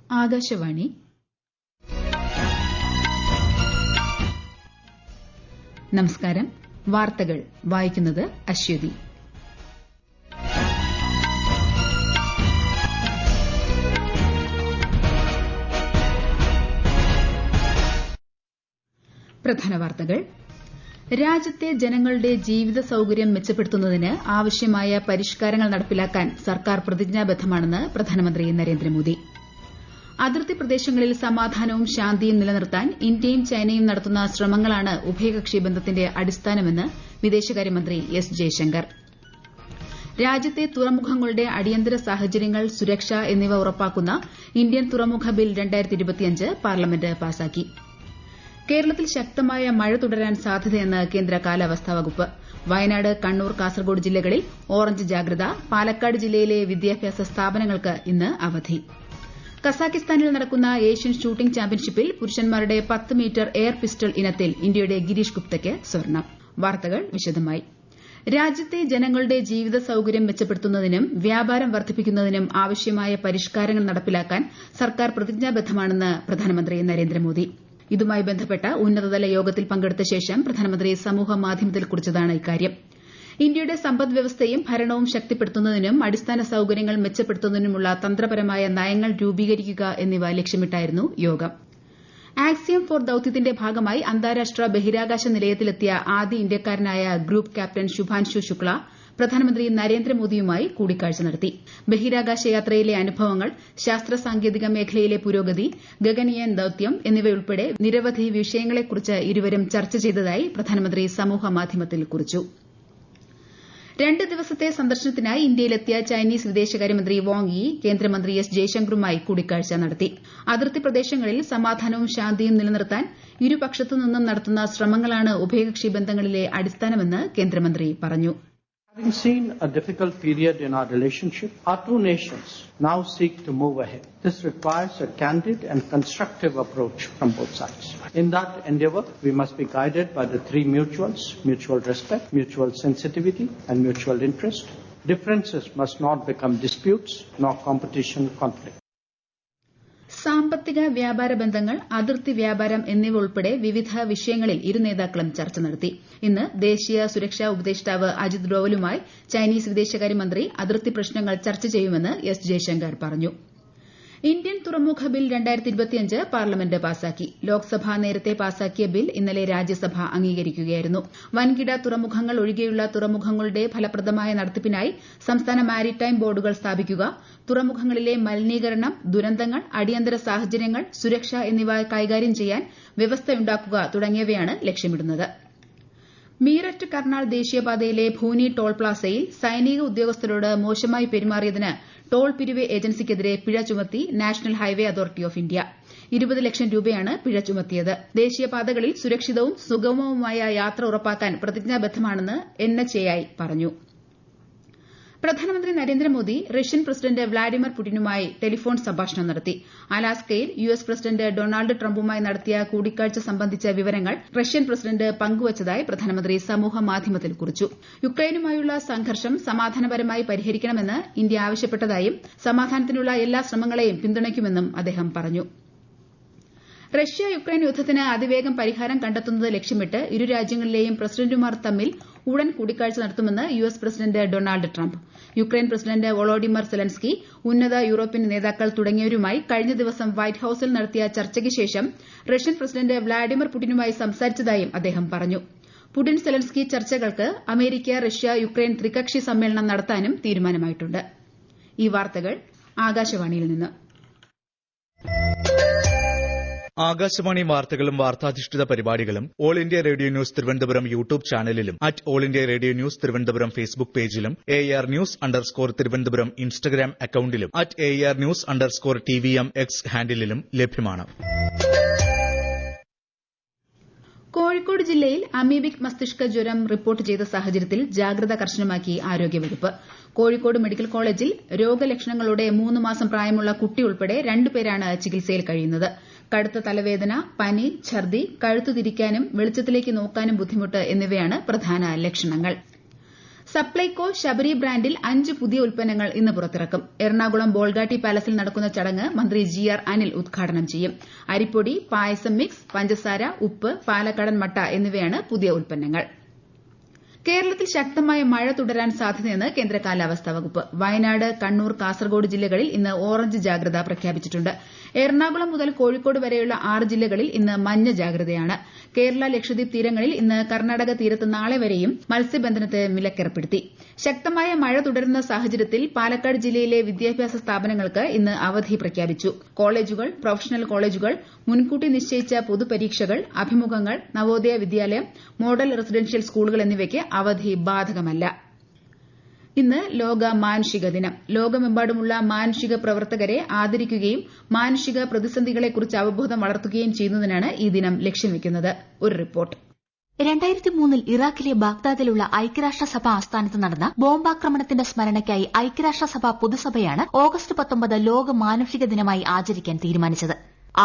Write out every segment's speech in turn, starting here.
ആകാശവാണി. നമസ്കാരം. വാർത്തകൾ വായിക്കുന്നത് അശ്വതി. പ്രധാന വാർത്തകൾ. രാജ്യത്തെ ജനങ്ങളുടെ ജീവിത സൌകര്യം മെച്ചപ്പെടുത്തുന്നതിന് ആവശ്യമായ പരിഷ്കാരങ്ങൾ നടപ്പിലാക്കാൻ സർക്കാർ പ്രതിജ്ഞാബദ്ധമാണെന്ന് പ്രധാനമന്ത്രി നരേന്ദ്രമോദി. അതിർത്തി പ്രദേശങ്ങളിൽ സമാധാനവും ശാന്തിയും നിലനിർത്താൻ ഇന്ത്യയും ചൈനയും നടത്തുന്ന ശ്രമങ്ങളാണ് ഉഭയകക്ഷി ബന്ധത്തിന്റെ അടിസ്ഥാനമെന്ന് വിദേശകാര്യമന്ത്രി എസ് ജയശങ്കർ. രാജ്യത്തെ തുറമുഖങ്ങളുടെ അടിയന്തര സാഹചര്യങ്ങൾ സുരക്ഷ എന്നിവ ഉറപ്പാക്കുന്ന ഇന്ത്യൻ തുറമുഖ ബിൽ 2025 പാർലമെന്റ് പാസാക്കി. കേരളത്തിൽ ശക്തമായ മഴ തുടരാൻ സാധ്യതയെന്ന് കേന്ദ്ര കാലാവസ്ഥാ വകുപ്പ്. വയനാട്, കണ്ണൂർ, കാസർഗോഡ് ജില്ലകളിൽ ഓറഞ്ച് ജാഗ്രത. പാലക്കാട് ജില്ലയിലെ വിദ്യാഭ്യാസ സ്ഥാപനങ്ങൾക്ക് ഇന്ന് അവധി. കസാഖിസ്ഥാനിൽ നടക്കുന്ന ഏഷ്യൻ ഷൂട്ടിംഗ് ചാമ്പ്യൻഷിപ്പിൽ പുരുഷന്മാരുടെ 10 മീറ്റർ എയർ പിസ്റ്റൾ ഇനത്തിൽ ഇന്ത്യയുടെ ഗിരീഷ് ഗുപ്തയ്ക്ക് സ്വർണ്ണം. വാർത്തകൾ വിശദമായി. രാജ്യത്തെ ജനങ്ങളുടെ ജീവിത സൌകര്യം മെച്ചപ്പെടുത്തുന്നതിനും വ്യാപാരം വർദ്ധിപ്പിക്കുന്നതിനും ആവശ്യമായ പരിഷ്കാരങ്ങൾ നടപ്പിലാക്കാൻ സർക്കാർ പ്രതിജ്ഞാബദ്ധമാണെന്ന് പ്രധാനമന്ത്രി നരേന്ദ്രമോദി. ഇതുമായി ബന്ധപ്പെട്ട ഉന്നതതല യോഗത്തിൽ പങ്കെടുത്ത ശേഷം പ്രധാനമന്ത്രി സമൂഹമാധ്യമത്തിൽ കുറിച്ചതാണ് ഇക്കാര്യം. ഇന്ത്യയുടെ സമ്പദ് വ്യവസ്ഥയും ഭരണവും ശക്തിപ്പെടുത്തുന്നതിനും അടിസ്ഥാന സൌകര്യങ്ങൾ മെച്ചപ്പെടുത്തുന്നതിനുമുള്ള തന്ത്രപരമായ നയങ്ങൾ രൂപീകരിക്കുക എന്നിവ ലക്ഷ്യമിട്ടായിരുന്നു യോഗം. ആക്സിയം 4 ദൌത്യത്തിന്റെ ഭാഗമായി അന്താരാഷ്ട്ര ബഹിരാകാശ നിലയത്തിലെത്തിയ ആദ്യ ഇന്ത്യക്കാരനായ ഗ്രൂപ്പ് ക്യാപ്റ്റൻ ശുഭാൻശു ശുക്ല പ്രധാനമന്ത്രി നരേന്ദ്രമോദിയുമായി കൂടിക്കാഴ്ച നടത്തി. ബഹിരാകാശ യാത്രയിലെ അനുഭവങ്ങൾ, ശാസ്ത്ര സാങ്കേതിക മേഖലയിലെ പുരോഗതി, ഗഗൻയാൻ ദൌത്യം എന്നിവയുൾപ്പെടെ നിരവധി വിഷയങ്ങളെക്കുറിച്ച് ഇരുവരും ചർച്ച ചെയ്തതായി പ്രധാനമന്ത്രി സമൂഹമാധ്യമത്തിൽ കുറിച്ചു. 2 ദിവസത്തെ സന്ദർശനത്തിനായി ഇന്ത്യയിലെത്തിയ ചൈനീസ് വിദേശകാര്യമന്ത്രി വാങ് യി കേന്ദ്രമന്ത്രി എസ് ജയശങ്കറുമായി കൂടിക്കാഴ്ച നടത്തി. അതിർത്തി പ്രദേശങ്ങളിൽ സമാധാനവും ശാന്തിയും നിലനിർത്താൻ ഇരുപക്ഷത്തുനിന്നും നടത്തുന്ന ശ്രമങ്ങളാണ് ഉഭയകക്ഷി ബന്ധങ്ങളിലെ അടിസ്ഥാനമെന്ന് കേന്ദ്രമന്ത്രി പറഞ്ഞു. Having seen a difficult period in our relationship, our two nations now seek to move ahead. This requires a candid and constructive approach from both sides. In that endeavor, we must be guided by the 3 mutuals: mutual respect, mutual sensitivity, and mutual interest. Differences must not become disputes, nor competition conflict. സാമ്പത്തിക വ്യാപാര ബന്ധങ്ങൾ, അതിർത്തി വ്യാപാരം എന്നിവ ഉൾപ്പെടെ വിവിധ വിഷയങ്ങളിൽ ഇരു നേതാക്കളും ചർച്ച നടത്തി. ഇന്ന് ദേശീയ സുരക്ഷാ ഉപദേഷ്ടാവ് അജിത് ഡോവലുമായി ചൈനീസ് വിദേശകാര്യമന്ത്രി അതിർത്തി പ്രശ്നങ്ങൾ ചർച്ച ചെയ്യുമെന്ന് എസ് ജയശങ്കർ പറഞ്ഞു. ഇന്ത്യൻ തുറമുഖ ബിൽ 2025 പാർലമെന്റ് പാസാക്കി. ലോക്സഭ നേരത്തെ പാസാക്കിയ ബിൽ ഇന്നലെ രാജ്യസഭ അംഗീകരിക്കുകയായിരുന്നു. വൻകിട തുറമുഖങ്ങൾ ഒഴികെയുള്ള തുറമുഖങ്ങളുടെ ഫലപ്രദമായ നടത്തിപ്പിനായി സംസ്ഥാന മാരിടൈം ബോർഡുകൾ സ്ഥാപിക്കുക, തുറമുഖങ്ങളിലെ മലിനീകരണം, ദുരന്തങ്ങൾ, അടിയന്തര സാഹചര്യങ്ങൾ, സുരക്ഷ എന്നിവ കൈകാര്യം ചെയ്യാൻ വ്യവസ്ഥയുണ്ടാക്കുക തുടങ്ങിയവയാണ് ലക്ഷ്യമിടുന്നത്. മീററ്റ് കർണാൾ ദേശീയപാതയിലെ ഭൂനി ടോൾ പ്ലാസയിൽ സൈനിക ഉദ്യോഗസ്ഥരോട് മോശമായി പെരുമാറിയതിന് ടോൾ പിരിവ് ഏജൻസിക്കെതിരെ പിഴ ചുമത്തി national highway authority of India. 20 ലക്ഷം രൂപയാണ് പിഴ ചുമത്തിയത്. ദേശീയപാതകളിൽ സുരക്ഷിതവും സുഗമവുമായ യാത്ര ഉറപ്പാക്കാൻ പ്രതിജ്ഞാബദ്ധമാണെന്ന് NHAI പറഞ്ഞു. പ്രധാനമന്ത്രി Narendra Modi Russian president Vladimir പുടിനുമായി telephone സംഭാഷണം നടത്തി. അലാസ്കയിൽ US പ്രസിഡന്റ് ഡൊണാൾഡ് ട്രംപുമായി നടത്തിയ കൂടിക്കാഴ്ച സംബന്ധിച്ച വിവരങ്ങൾ റഷ്യൻ പ്രസിഡന്റ് പങ്കുവച്ചതായി പ്രധാനമന്ത്രി സമൂഹമാധ്യമത്തിൽ കുറിച്ചു. യുക്രൈനുമായുള്ള സംഘർഷം സമാധാനപരമായി പരിഹരിക്കണമെന്ന് ഇന്ത്യ ആവശ്യപ്പെട്ടതായും സമാധാനത്തിനുള്ള എല്ലാ ശ്രമങ്ങളെയും പിന്തുണയ്ക്കുമെന്നും അദ്ദേഹം പറഞ്ഞു. റഷ്യ യുക്രൈൻ യുദ്ധത്തിന് അതിവേഗം പരിഹാരം കണ്ടെത്തുന്നത് ലക്ഷ്യമിട്ട് ഇരു രാജ്യങ്ങളിലെയും പ്രസിഡന്റുമാർ തമ്മിൽ ഉടൻ കൂടിക്കാഴ്ച നടത്തുമെന്ന് US president Donald Trump. Ukraine president Volodymyr Zelensky, ഉന്നത യൂറോപ്യൻ നേതാക്കൾ തുടങ്ങിയവരുമായി കഴിഞ്ഞ ദിവസം വൈറ്റ് ഹൌസിൽ നടത്തിയ ചർച്ചയ്ക്ക് ശേഷം റഷ്യൻ പ്രസിഡന്റ് വ്ളാഡിമിർ പുടിനുമായി സംസാരിച്ചതായും അദ്ദേഹം പറഞ്ഞു. പുടിൻ സെലൻസ്കി ചർച്ചകൾക്ക് അമേരിക്ക, റഷ്യ, യുക്രൈൻ ത്രികക്ഷി സമ്മേളനം നടത്താനും തീരുമാനമായിട്ടുണ്ട്. ഈ വാർത്തകൾ ആകാശവാണിയിൽ നിന്ന്. ആകാശവാണി വാർത്തകളും വാർത്താധിഷ്ഠിത പരിപാടികളും all India radio news Thiruvananthapuram YouTube ചാനലിലും all India radio news Thiruvananthapuram Facebook പേജിലും AR News_ തിരുവനന്തപുരം ഇൻസ്റ്റഗ്രാം അക്കൌണ്ടിലും AR News_TVM X ഹാൻഡിലും ലഭ്യമാണ്. കോഴിക്കോട് ജില്ലയിൽ അമീബിക് മസ്തിഷ്ക ജ്വരം റിപ്പോർട്ട് ചെയ്ത സാഹചര്യത്തിൽ ജാഗ്രത കർശനമാക്കി ആരോഗ്യവകുപ്പ്. കോഴിക്കോട് മെഡിക്കൽ കോളേജിൽ രോഗലക്ഷണങ്ങളോടെ 3 മാസം പ്രായമുള്ള കുട്ടി ഉൾപ്പെടെ 2 പേരാണ് ചികിത്സയിൽ കഴിയുന്നത്. കടുത്ത തലവേദന, പനി, ഛർദി, കഴുത്തു തിരിക്കാനും വെളിച്ചത്തിലേക്ക് നോക്കാനും ബുദ്ധിമുട്ട് എന്നിവയാണ് പ്രധാന ലക്ഷണങ്ങൾ. സപ്ലൈകോ ശബരി ബ്രാൻഡിൽ 5 പുതിയ ഉൽപ്പന്നങ്ങൾ ഇന്ന് പുറത്തിറക്കും. എറണാകുളം ബോൾഗാട്ടി പാലസിൽ നടക്കുന്ന ചടങ്ങ് മന്ത്രി GR അനിൽ ഉദ്ഘാടനം ചെയ്യും. അരിപ്പൊടി, പായസം മിക്സ്, പഞ്ചസാര, ഉപ്പ്, പാലക്കാടൻ മട്ട എന്നിവയാണ് പുതിയ ഉൽപ്പന്നങ്ങൾ. കേരളത്തിൽ ശക്തമായ മഴ തുടരാൻ സാധ്യതയെന്ന് കേന്ദ്ര കാലാവസ്ഥാ വകുപ്പ്. വയനാട്, കണ്ണൂർ, കാസർഗോഡ് ജില്ലകളിൽ ഇന്ന് ഓറഞ്ച് ജാഗ്രത പ്രഖ്യാപിച്ചിട്ടുണ്ട്. എറണാകുളം മുതൽ കോഴിക്കോട് വരെയുള്ള 6 ജില്ലകളിൽ ഇന്ന് മഞ്ഞ ജാഗ്രതയാണ്. കേരള, ലക്ഷദ്വീപ് തീരങ്ങളിൽ ഇന്ന്, കർണാടക തീരത്ത് നാളെ വരെയും മത്സ്യബന്ധനത്തിന് വിലക്കേർപ്പെടുത്തി. ശക്തമായ മഴ തുടരുന്ന സാഹചര്യത്തിൽ പാലക്കാട് ജില്ലയിലെ വിദ്യാഭ്യാസ സ്ഥാപനങ്ങൾക്ക് ഇന്ന് അവധി പ്രഖ്യാപിച്ചു. കോളേജുകൾ, പ്രൊഫഷണൽ കോളേജുകൾ, മുൻകൂട്ടി നിശ്ചയിച്ച പൊതുപരീക്ഷകൾ, അഭിമുഖങ്ങൾ, നവോദയ വിദ്യാലയം, മോഡൽ റെസിഡൻഷ്യൽ സ്കൂളുകൾ എന്നിവയ്ക്ക് അവധി ബാധകമല്ല. ഇന്ന് ലോക മാനുഷിക ദിനം. ലോകമെമ്പാടുമുള്ള മാനുഷിക പ്രവർത്തകരെ ആദരിക്കുകയും മാനുഷിക പ്രതിസന്ധികളെക്കുറിച്ച് അവബോധം വളർത്തുകയും ചെയ്യുന്നതിനാണ് ഈ ദിനം ലക്ഷ്യം വെക്കുന്നത്. ഒരു റിപ്പോർട്ട്. 2003 ഇറാഖിലെ ബാഗ്ദാദിലുള്ള ഐക്യരാഷ്ട്രസഭ ആസ്ഥാനത്ത് നടന്ന ബോംബാക്രമണത്തിന്റെ സ്മരണയ്ക്കായി ഐക്യരാഷ്ട്രസഭ പൊതുസഭയാണ് ഓഗസ്റ്റ് 19 ലോക മാനുഷിക ദിനമായി ആചരിക്കാൻ തീരുമാനിച്ചത്.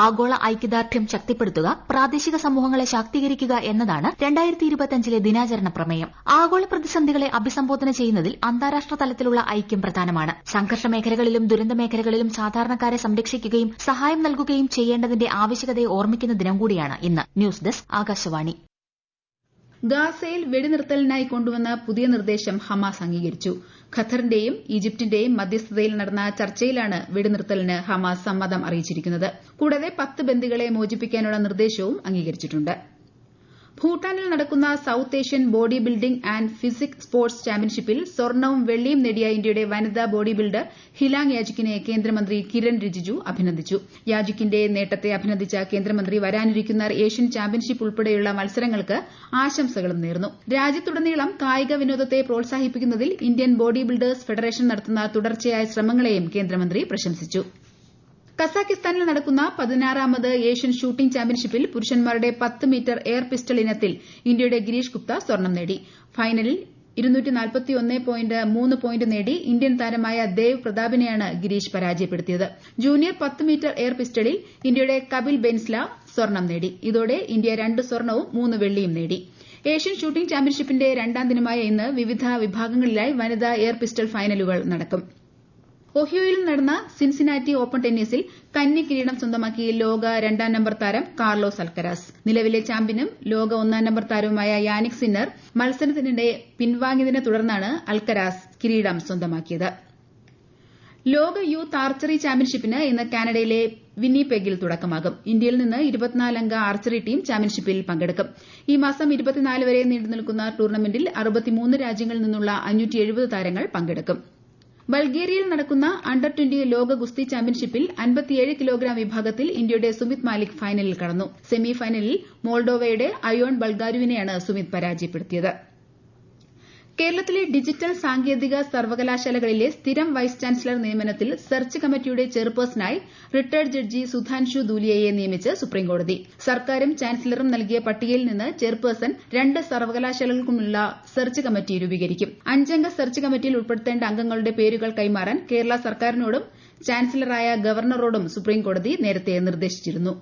ആഗോള ഐക്യദാർഢ്യം ശക്തിപ്പെടുത്തുക, പ്രാദേശിക സമൂഹങ്ങളെ ശാക്തീകരിക്കുക എന്നതാണ് 2025 ദിനാചരണ പ്രമേയം. ആഗോള പ്രതിസന്ധികളെ അഭിസംബോധന ചെയ്യുന്നതിൽ അന്താരാഷ്ട്ര തലത്തിലുള്ള ഐക്യം പ്രധാനമാണ്. സംഘർഷ മേഖലകളിലും ദുരന്ത മേഖലകളിലും സാധാരണക്കാരെ സംരക്ഷിക്കുകയും സഹായം നൽകുകയും ചെയ്യേണ്ടതിന്റെ ആവശ്യകതയെ ഓർമ്മിക്കുന്ന ദിനം കൂടിയാണ് ഇന്ന്. News desk, Akashvani. ഗാസയിൽ വെടിനിർത്തലിനായി കൊണ്ടുവന്ന പുതിയ നിർദ്ദേശം ഹമാസ് അംഗീകരിച്ചു. ഖത്തറിന്റെയും ഈജിപ്തിന്റെയും മധ്യസ്ഥതയിൽ നടന്ന ചർച്ചയിലാണ് വെടിനിർത്തലിന് ഹമാസ് സമ്മതം അറിയിച്ചിരിക്കുന്നത്. കൂടാതെ 10 ബന്ദികളെ മോചിപ്പിക്കാനുള്ള നിർദ്ദേശവും അംഗീകരിച്ചിട്ടുണ്ട്. ഭൂട്ടാനിൽ നടക്കുന്ന south Asian body building and physique sports ചാമ്പ്യൻഷിപ്പിൽ സ്വർണവും വെള്ളിയും നേടിയ ഇന്ത്യയുടെ വനിതാ ബോഡി ബിൽഡർ ഹിലാങ് യാജിക്കിനെ കേന്ദ്രമന്ത്രി കിരൺ റിജിജു അഭിനന്ദിച്ചു. യാജിക്കിന്റെ നേട്ടത്തെ അഭിനന്ദിച്ച കേന്ദ്രമന്ത്രി വരാനിരിക്കുന്ന ഏഷ്യൻ ചാമ്പ്യൻഷിപ്പ് ഉൾപ്പെടെയുള്ള മത്സരങ്ങൾക്ക് ആശംസകളും നേർന്നു. രാജ്യത്തുടനീളം കായിക വിനോദത്തെ പ്രോത്സാഹിപ്പിക്കുന്നതിൽ ഇന്ത്യൻ ബോഡി ബിൽഡേഴ്സ് ഫെഡറേഷൻ നടത്തുന്ന തുടർച്ചയായ ശ്രമങ്ങളെയും കേന്ദ്രമന്ത്രി പ്രശംസിച്ചു. കസാഖിസ്ഥാനിൽ നടക്കുന്ന 16ാമത് ഏഷ്യൻ ഷൂട്ടിംഗ് ചാമ്പ്യൻഷിപ്പിൽ പുരുഷന്മാരുടെ 10 മീറ്റർ എയർ പിസ്റ്റൾ ഇനത്തിൽ ഇന്ത്യയുടെ ഗിരീഷ് ഗുപ്ത സ്വർണം നേടി. ഫൈനലിൽ 241.3 പോയിന്റ് നേടി ഇന്ത്യൻ താരമായ ദേവ് പ്രതാപിനെയാണ് ഗിരീഷ് പരാജയപ്പെടുത്തിയത്. ജൂനിയർ 10 മീറ്റർ എയർ പിസ്റ്റളിൽ ഇന്ത്യയുടെ കപിൽ ബെൻസ്ല സ്വർണം നേടി. ഇതോടെ ഇന്ത്യ 2 സ്വർണവും 3 വെള്ളിയും നേടി. ഏഷ്യൻ ഷൂട്ടിംഗ് ചാമ്പ്യൻഷിപ്പിന്റെ 2ാം ദിനമായ ഇന്ന് വിവിധ വിഭാഗങ്ങളിലായി വനിതാ എയർ പിസ്റ്റൾ ഫൈനലുകൾ നടക്കും. ഒഹിയോയിൽ നടന്ന സിൻസിനാറ്റി ഓപ്പൺ ടെന്നീസിൽ കന്നി കിരീടം സ്വന്തമാക്കി ലോക 2ാം നമ്പർ താരം കാർലോസ് അൽക്കരാസ്. നിലവിലെ ചാമ്പ്യനും ലോക 1ാം നമ്പർ താരവുമായ യാനിക് സിന്നർ മത്സരത്തിനിടെ പിൻവാങ്ങിയതിനെ തുടർന്നാണ് അൽക്കരാസ് കിരീടം സ്വന്തമാക്കിയത്. ലോക യൂത്ത് ആർച്ചറി ചാമ്പ്യൻഷിപ്പിന് ഇന്ന് കാനഡയിലെ വിന്നിപെഗിൽ തുടക്കമാകും. ഇന്ത്യയിൽ നിന്ന് 24-അംഗ ആർച്ചറി ടീം ചാമ്പ്യൻഷിപ്പിൽ പങ്കെടുക്കും. ഈ മാസം 24 വരെ നീണ്ടുനിൽക്കുന്ന ടൂർണമെന്റിൽ 63 രാജ്യങ്ങളിൽ നിന്നുള്ള 570 താരങ്ങൾ പങ്കെടുക്കും. ബൾഗേറിയയിൽ നടക്കുന്ന അണ്ടർ 20 ലോക ഗുസ്തി ചാമ്പ്യൻഷിപ്പിൽ 57 കിലോഗ്രാം വിഭാഗത്തിൽ ഇന്ത്യയുടെ സുമിത് മാലിക് ഫൈനലിൽ കടന്നു. സെമി ഫൈനലിൽ മോൾഡോവയുടെ അയോൺ ബൾഗാരുവിനെയാണ് സുമിത് പരാജയപ്പെടുത്തിയത്. കേരളത്തിലെ ഡിജിറ്റൽ സാങ്കേതിക സർവകലാശാലകളിലെ സ്ഥിരം വൈസ് ചാൻസലർ നിയമനത്തിൽ സെർച്ച് കമ്മിറ്റിയുടെ ചെയർപേഴ്സണായി റിട്ടയർഡ് ജഡ്ജി സുധാൻഷു ദൂലിയയെ നിയമിച്ച് സുപ്രീംകോടതി. സർക്കാരും ചാൻസലറും നൽകിയ പട്ടികയിൽ നിന്ന് ചെയർപേഴ്സൺ 2 സർവകലാശാലകൾക്കുമുള്ള സെർച്ച് കമ്മിറ്റി രൂപീകരിക്കും. 5-അംഗ സെർച്ച് കമ്മിറ്റിയിൽ ഉൾപ്പെടുത്തേണ്ട അംഗങ്ങളുടെ പേരുകൾ കൈമാറാൻ കേരള സർക്കാരിനോടും ചാൻസലറായ ഗവർണറോടും സുപ്രീംകോടതി നേരത്തെ നിർദ്ദേശിച്ചിരുന്നു.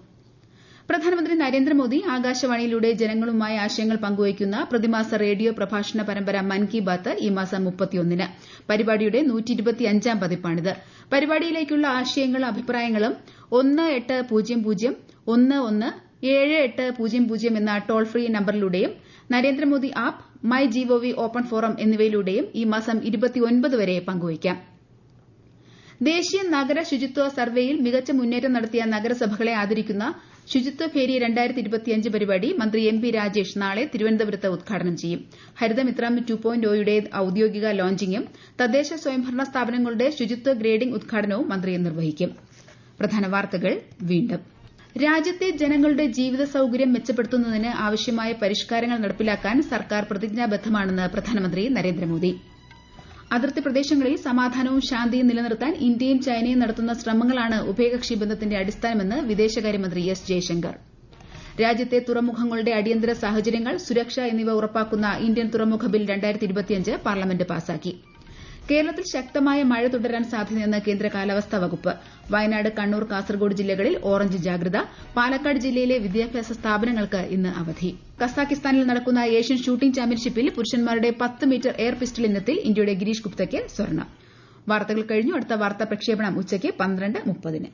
പ്രധാനമന്ത്രി നരേന്ദ്രമോദി ആകാശവാണിയിലൂടെ ജനങ്ങളുമായി ആശയങ്ങൾ പങ്കുവയ്ക്കുന്ന പ്രതിമാസ റേഡിയോ പ്രഭാഷണ പരമ്പര മൻ കി ബാത്ത് ഈ മാസം 31-ന്. പരിപാടിയുടെ 125-ാം പതിപ്പാണിത്. പരിപാടിയിലേക്കുള്ള ആശയങ്ങളും അഭിപ്രായങ്ങളും 1800-117800 എന്ന toll free നമ്പറിലൂടെയും Narendra Modi app, my G O V open forum എന്നിവയിലൂടെയും ഈ മാസം 29 വരെ പങ്കുവയ്ക്കാം. ദേശീയ നഗര ശുചിത്വ സർവേയിൽ മികച്ച മുന്നേറ്റം നടത്തിയ നഗരസഭകളെ ആദരിക്കുന്ന ശുചിത്വ ഫേരി 2025 പരിപാടി മന്ത്രി എം പി രാജേഷ് നാളെ തിരുവനന്തപുരത്ത് ഉദ്ഘാടനം ചെയ്യും. ഹരിതമിത്രം 2.0യുടെ ഔദ്യോഗിക ലോഞ്ചിംഗും തദ്ദേശ സ്വയംഭരണ സ്ഥാപനങ്ങളുടെ ശുചിത്വ ഗ്രേഡിംഗ് ഉദ്ഘാടനവും മന്ത്രി നിർവഹിക്കും. പ്രധാന വാർത്തകൾ വീണ്ടും. രാജ്യത്തെ ജനങ്ങളുടെ ജീവിത സൌകര്യം മെച്ചപ്പെടുത്തുന്നതിന് ആവശ്യമായ പരിഷ്കാരങ്ങൾ നടപ്പിലാക്കാൻ സർക്കാർ പ്രതിജ്ഞാബദ്ധമാണെന്ന് പ്രധാനമന്ത്രി നരേന്ദ്രമോദി. അതിർത്തി പ്രദേശങ്ങളിൽ സമാധാനവും ശാന്തിയും നിലനിർത്താൻ ഇന്ത്യയും ചൈനയും നടത്തുന്ന ശ്രമങ്ങളാണ് ഉഭയകക്ഷി ബന്ധത്തിന്റെ അടിസ്ഥാനമെന്ന് വിദേശകാര്യമന്ത്രി എസ് ജയശങ്കർ. രാജ്യത്തെ തുറമുഖങ്ങളുടെ അടിയന്തര സാഹചര്യങ്ങൾ, സുരക്ഷ എന്നിവ ഉറപ്പാക്കുന്ന ഇന്ത്യൻ തുറമുഖ ബിൽ 2025 പാർലമെന്റ് പാസാക്കി. കേരളത്തിൽ ശക്തമായ മഴ തുടരാൻ സാധ്യതയെന്ന് കേന്ദ്ര കാലാവസ്ഥാ വകുപ്പ്. വയനാട്, കണ്ണൂർ, കാസർഗോഡ് ജില്ലകളിൽ ഓറഞ്ച് ജാഗ്രത. പാലക്കാട് ജില്ലയിലെ വിദ്യാഭ്യാസ സ്ഥാപനങ്ങൾക്ക് ഇന്ന് അവധി. കസാഖിസ്ഥാനിൽ നടക്കുന്ന ഏഷ്യൻ ഷൂട്ടിംഗ് ചാമ്പ്യൻഷിപ്പിൽ പുരുഷന്മാരുടെ 10 മീറ്റർ എയർ പിസ്റ്റൾ ഇനത്തിൽ ഇന്ത്യയുടെ ഗിരീഷ് ഗുപ്തയ്ക്ക് സ്വർണ്ണം. വാർത്തകൾ കഴിഞ്ഞു. അടുത്ത വാർത്താ പ്രക്ഷേപണം ഉച്ചയ്ക്ക് 12:30.